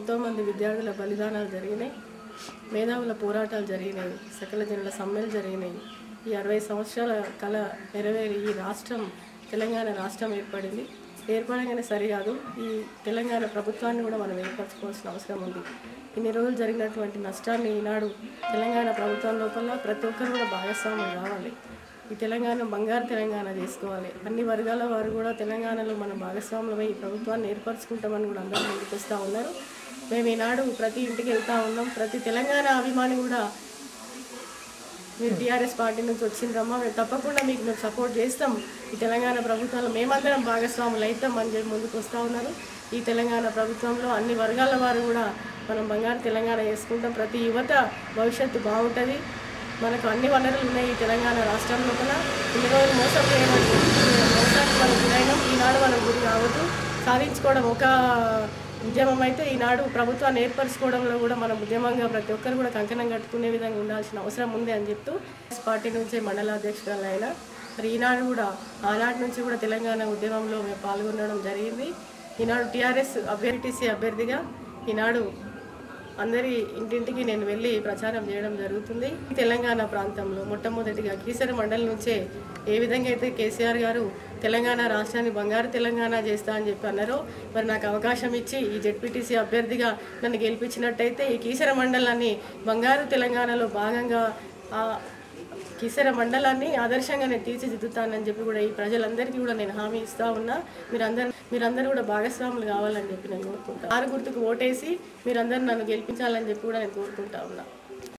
ఎంతోమంది విద్యార్థుల బలిదానాలు జరిగినాయి, మేధావుల పోరాటాలు జరిగినాయి, సకల జనుల సమ్మెలు జరిగినాయి. ఈ 60 సంవత్సరాల కళ నెరవేరి ఈ రాష్ట్రం తెలంగాణ రాష్ట్రం ఏర్పడింది. ఏర్పడగానే సరికాదు, ఈ తెలంగాణ ప్రభుత్వాన్ని కూడా మనం ఏర్పరచుకోవాల్సిన అవసరం ఉంది. ఇన్ని రోజులు జరిగినటువంటి నష్టాన్ని ఈనాడు తెలంగాణ ప్రభుత్వం లోపల ప్రతి ఒక్కరు కూడా భాగస్వామ్యం కావాలి. ఈ తెలంగాణ బంగారు తెలంగాణ చేసుకోవాలి. అన్ని వర్గాల వారు కూడా తెలంగాణలో మన భాగస్వాములమై ఈ ప్రభుత్వాన్ని ఏర్పరచుకుంటామని కూడా అందరూ ముందుకు వస్తూ ఉన్నారు. మేము ఈనాడు ప్రతి ఇంటికి వెళ్తూ ఉన్నాం. ప్రతి తెలంగాణ అభిమాని కూడా మీరు టీఆర్ఎస్ పార్టీ నుంచి వచ్చిండ్రమ్మా, మేము తప్పకుండా మీకు మేము సపోర్ట్ చేస్తాం, ఈ తెలంగాణ ప్రభుత్వంలో మేమందరం భాగస్వాములు అవుతాం అని చెప్పి ముందుకు వస్తూ ఉన్నారు. ఈ తెలంగాణ ప్రభుత్వంలో అన్ని వర్గాల వారు కూడా మనం బంగారు తెలంగాణ చేసుకుంటాం. ప్రతి యువత భవిష్యత్తు బాగుంటుంది. మనకు అన్ని వనరులు ఉన్నాయి ఈ తెలంగాణ రాష్ట్రం లోపల. ఇన్ని రోజులు మోసానికి మనం గురైనాం. ఈనాడు మనం గురి కావద్దు. సాధించుకోవడం ఒక ఉద్యమం అయితే, ఈనాడు ప్రభుత్వాన్ని ఏర్పరచుకోవడంలో కూడా మనం ఉద్యమంగా ప్రతి ఒక్కరు కూడా కంకణం కట్టుకునే విధంగా ఉండాల్సిన అవసరం ఉంది అని చెప్తూ పార్టీ నుంచే మండల అధ్యక్షురాలైన మరి ఈనాడు కూడా ఆనాటి నుంచి కూడా తెలంగాణ ఉద్యమంలో మేము పాల్గొనడం జరిగింది. ఈనాడు టీఆర్ఎస్ అభ్యర్థిగా ఈనాడు అందరి ఇంటింటికి నేను వెళ్ళి ప్రచారం చేయడం జరుగుతుంది. తెలంగాణ ప్రాంతంలో మొట్టమొదటిగా కీసర మండలి నుంచే ఏ విధంగా అయితే కేసీఆర్ గారు తెలంగాణ రాష్ట్రాన్ని బంగారు తెలంగాణ చేస్తా అని చెప్పి అన్నారో, మరి నాకు అవకాశం ఇచ్చి ఈ జెడ్పీటీసీ అభ్యర్థిగా నన్ను గెలిపించినట్టయితే ఈ కీసర మండలాన్ని బంగారు తెలంగాణలో భాగంగా కీసర మండలాన్ని ఆదర్శంగా నేను తీర్చిదిద్దుతానని చెప్పి కూడా ఈ ప్రజలందరికీ కూడా నేను హామీ ఇస్తూ ఉన్నా. మీరందరూ కూడా భాగస్వాములు కావాలని చెప్పి నేను కోరుకుంటాను. 6 గుర్తుకు ఓటేసి మీరందరూ నన్ను గెలిపించాలని చెప్పి కూడా నేను కోరుకుంటా ఉన్నా.